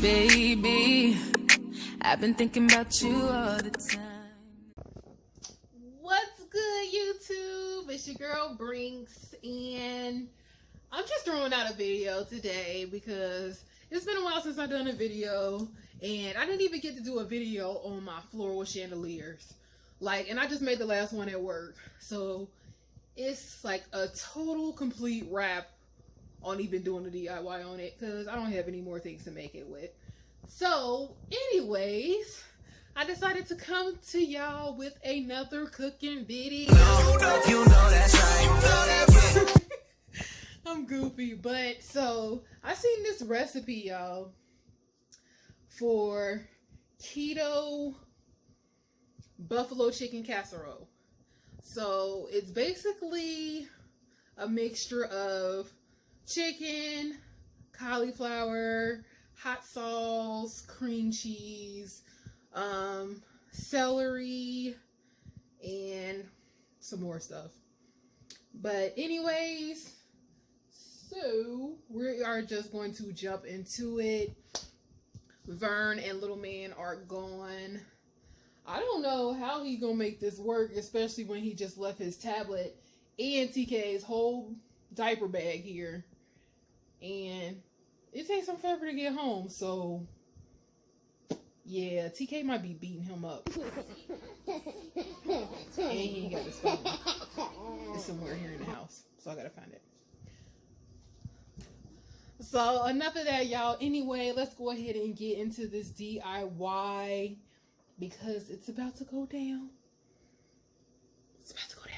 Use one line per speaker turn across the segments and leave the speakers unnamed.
baby. I've been thinking about you all the time.
What's good, YouTube? It's your girl Brinks, and I'm just throwing out a video today because it's been a while since I've done a video, and I didn't even get to do a video on my floral chandeliers. And I just made the last one at work, so it's like a total complete wrap on even doing the DIY on it because I don't have any more things to make it with. So anyways, I decided to come to y'all with another cooking video.
You know that's right.
I'm goofy, but so I seen this recipe, y'all, for keto buffalo chicken casserole. So it's basically a mixture of chicken, cauliflower, hot sauce, cream cheese, celery, and some more stuff. But anyways, so we are just going to jump into it. Vern and little man are gone. I don't know how he's gonna make this work, especially when he just left his tablet and TK's whole diaper bag here. And it takes him forever to get home, so yeah, TK might be beating him up. And he ain't got his phone. It's somewhere here in the house, so I gotta find it. So enough of that, y'all. Anyway, let's go ahead and get into this DIY because it's about to go down. It's about to go down.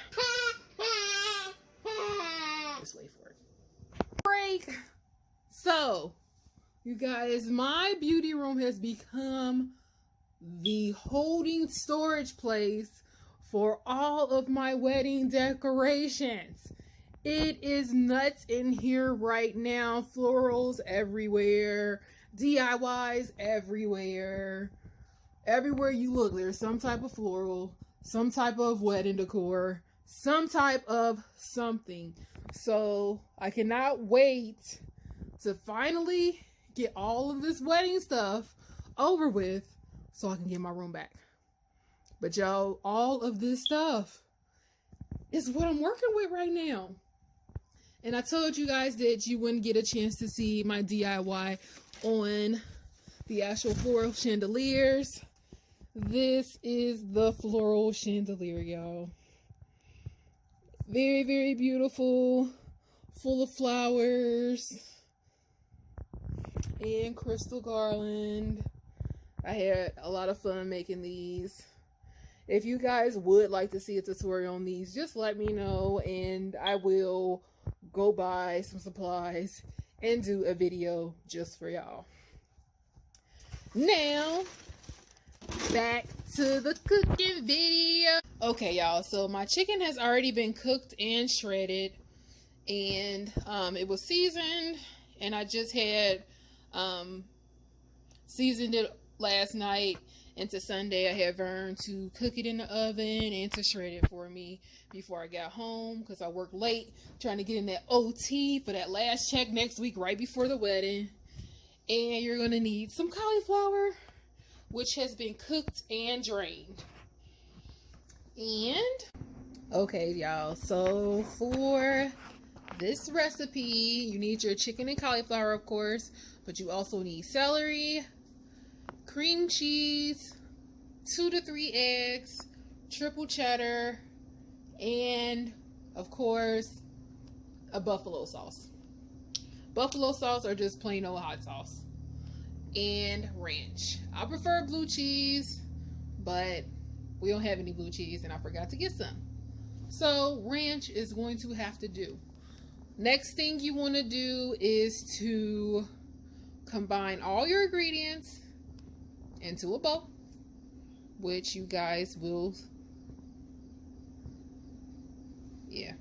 Just wait for it. Break. So, you guys, my beauty room has become the holding storage place for all of my wedding decorations. It is nuts in here right now. Florals everywhere. DIYs everywhere. Everywhere you look, there's some type of floral, some type of wedding decor, some type of something. So I cannot wait to finally get all of this wedding stuff over with so I can get my room back. But y'all, all of this stuff is what I'm working with right now. And I told you guys that you wouldn't get a chance to see my DIY on the actual floral chandeliers. This is the floral chandelier, y'all. Very, very beautiful, full of flowers and crystal garland. I had a lot of fun making these. If you guys would like to see a tutorial on these, just let me know and I will go buy some supplies and do a video just for y'all. Now, back to the cooking video. Okay, y'all, so my chicken has already been cooked and shredded, and it was seasoned, and I just had seasoned it last night into Sunday. I had Vern to cook it in the oven and to shred it for me before I got home because I worked late trying to get in that OT for that last check next week right before the wedding. And you're going to need some cauliflower, which has been cooked and drained. And okay, y'all, so for this recipe you need your chicken and cauliflower, of course, but you also need celery, cream cheese, 2 to 3 eggs, triple cheddar, and of course a buffalo sauce. Buffalo sauce or just plain old hot sauce, and ranch. I prefer blue cheese, but we don't have any blue cheese and I forgot to get some. So ranch is going to have to do. Next thing you want to do is to combine all your ingredients into a bowl, which you guys will, yeah.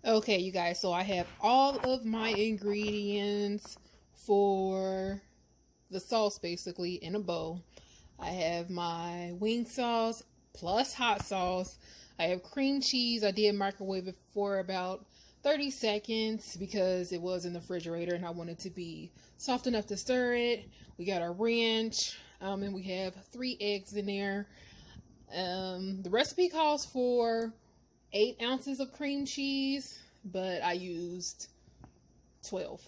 Okay, you guys, so I have all of my ingredients for the sauce basically in a bowl. I have my wing sauce plus hot sauce. I have cream cheese. I did microwave it for about 30 seconds because it was in the refrigerator and I wanted to be soft enough to stir it. We got our ranch, and we have 3 eggs in there. The recipe calls for 8 ounces of cream cheese, but I used 12.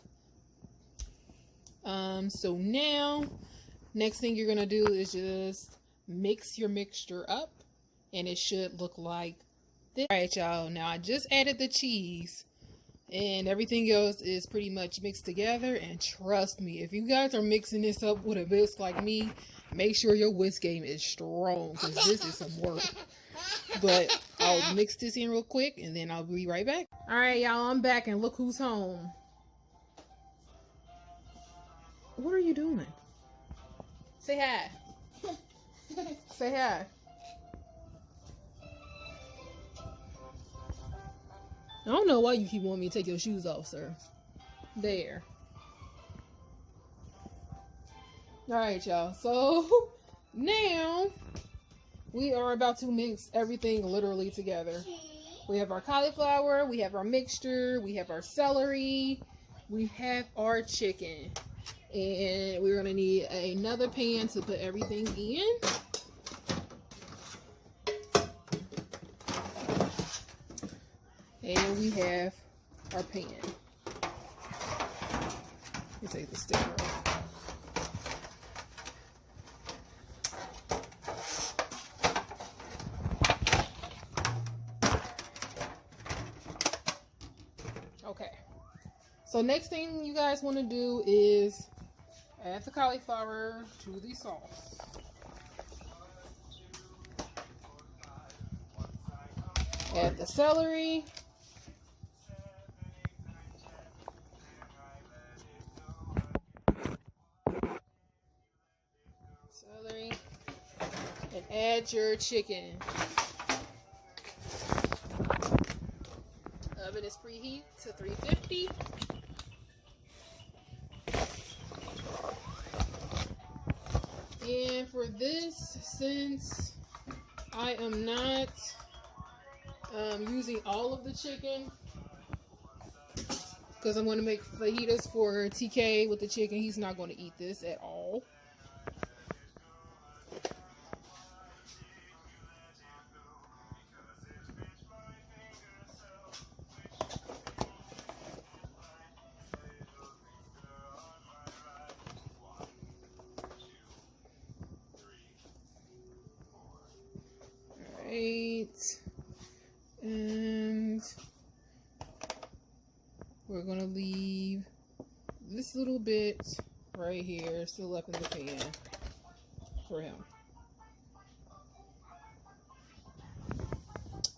So now, next thing you're gonna do is just mix your mixture up, and it should look like this. All right, y'all. Now I just added the cheese, and everything else is pretty much mixed together. And trust me, if you guys are mixing this up with a whisk like me, make sure your whisk game is strong, because this is some work. But I'll mix this in real quick, and then I'll be right back. All right, y'all. I'm back, and look who's home. What are you doing? Say hi. Say hi. I don't know why you keep wanting me to take your shoes off, sir. There. Alright, y'all. So, now, we are about to mix everything literally together. We have our cauliflower, we have our mixture, we have our celery, we have our chicken. And we're going to need another pan to put everything in. And we have our pan. Let me take the sticker off. Okay. So next thing you guys want to do is add the cauliflower to the sauce. Add the celery. And add your chicken. Oven is preheat to 350. And for this, since I am not using all of the chicken, because I'm going to make fajitas for TK with the chicken, he's not going to eat this at all. And we're gonna leave this little bit right here still left in the pan for him.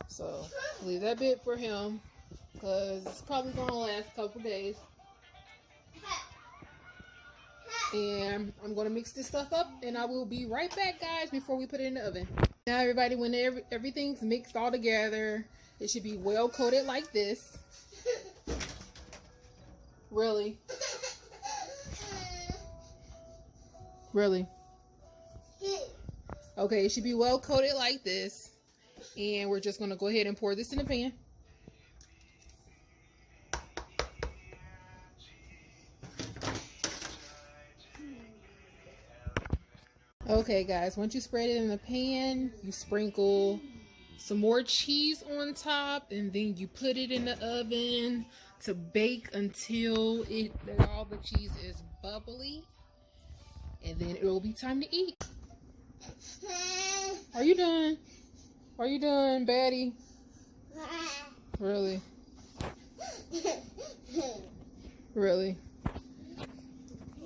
So leave that bit for him because it's probably gonna last a couple days. And I'm gonna mix this stuff up, and I will be right back, guys, before we put it in the oven. Now, everybody, when everything's mixed all together, it should be well coated like this. Really? Really? Okay, it should be well coated like this. And we're just gonna go ahead and pour this in the pan. Okay, guys, once you spread it in the pan, you sprinkle some more cheese on top, and then you put it in the oven to bake until all the cheese is bubbly, and then it will be time to eat. Are you done? Are you done, Batty? Really? Really?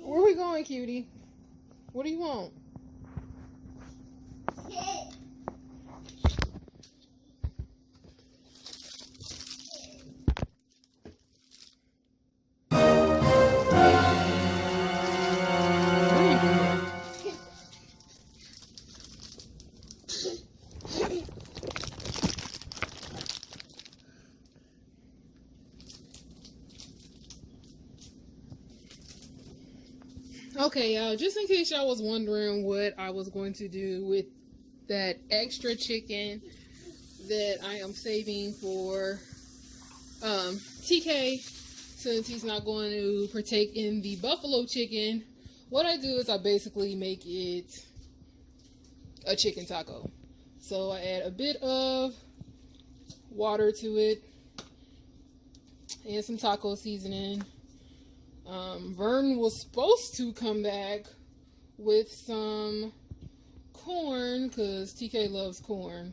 Where are we going, cutie? What do you want? Okay, y'all, just in case y'all was wondering what I was going to do with that extra chicken that I am saving for TK, since he's not going to partake in the buffalo chicken, what I do is I basically make it a chicken taco. So I add a bit of water to it and some taco seasoning. Vern was supposed to come back with some corn because TK loves corn.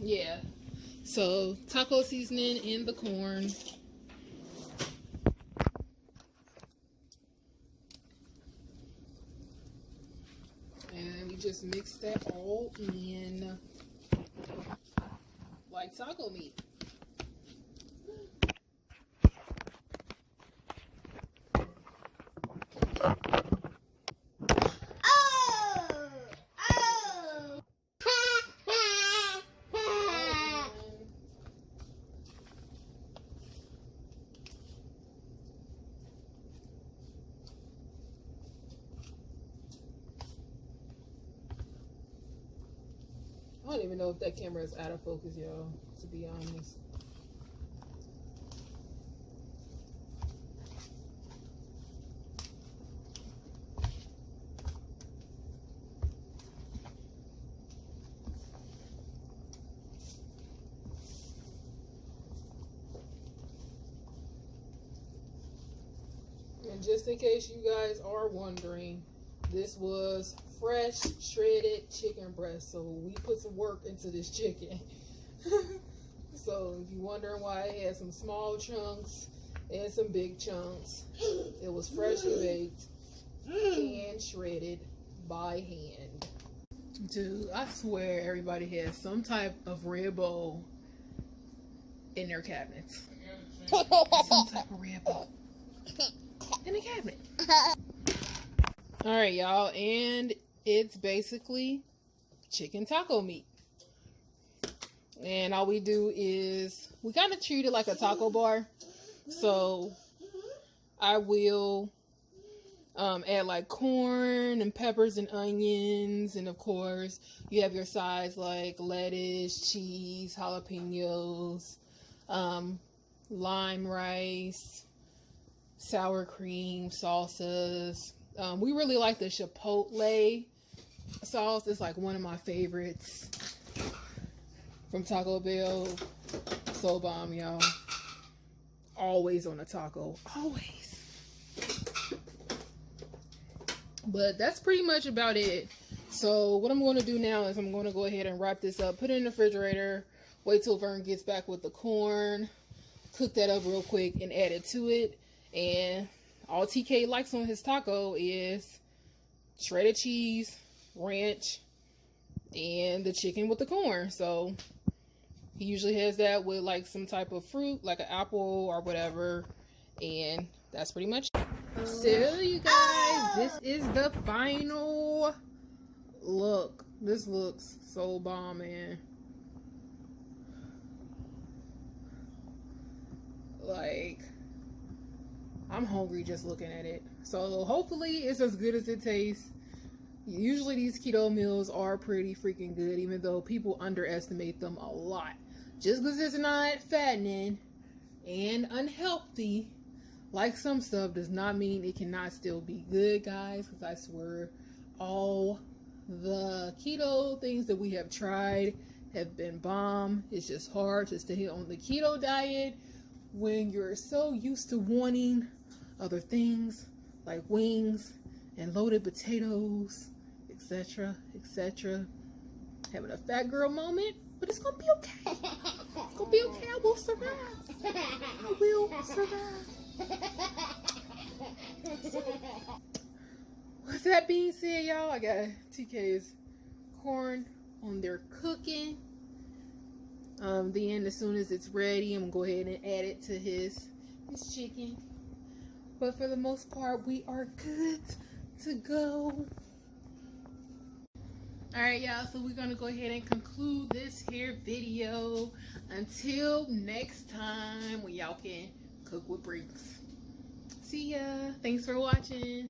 Yeah, so taco seasoning in the corn. And we just mix that all in like taco meat. I don't even know if that camera is out of focus, y'all, to be honest. And just in case you guys are wondering, this was fresh shredded chicken breast, so we put some work into this chicken. So if you're wondering why I had some small chunks and some big chunks, it was freshly baked and shredded by hand. Dude, I swear everybody has some type of red bowl in their cabinets. Some type of red bowl in the cabinet. Alright, y'all, and it's basically chicken taco meat. And all we do is we kind of treat it like a taco bar. So I will add like corn and peppers and onions, and of course you have your sides like lettuce, cheese, jalapenos, lime rice, sour cream, salsas. We really like the chipotle sauce. It's like one of my favorites from Taco Bell. So bomb, y'all. Always on a taco. Always. But that's pretty much about it. So what I'm going to do now is I'm going to go ahead and wrap this up, put it in the refrigerator, wait till Vern gets back with the corn, cook that up real quick and add it to it. And all TK likes on his taco is shredded cheese, ranch, and the chicken with the corn. So he usually has that with like some type of fruit, like an apple or whatever. And that's pretty much it. So you guys, this is the final look. This looks so bomb, man. Like, I'm hungry just looking at it. So hopefully it's as good as it tastes. Usually these keto meals are pretty freaking good, even though people underestimate them a lot. Just because it's not fattening and unhealthy like some stuff does not mean it cannot still be good, guys. Because I swear all the keto things that we have tried have been bomb. It's just hard to stay on the keto diet when you're so used to wanting other things like wings and loaded potatoes, etc., etc. Having a fat girl moment, but it's gonna be okay. It's gonna be okay. I will survive. I will survive. With that being said, y'all, I got TK's corn on there cooking. Then as soon as it's ready, I'm gonna go ahead and add it to his chicken. But for the most part, we are good to go. Alright, y'all, so we're gonna go ahead and conclude this here video. Until next time when y'all can cook with Breaks. See ya. Thanks for watching.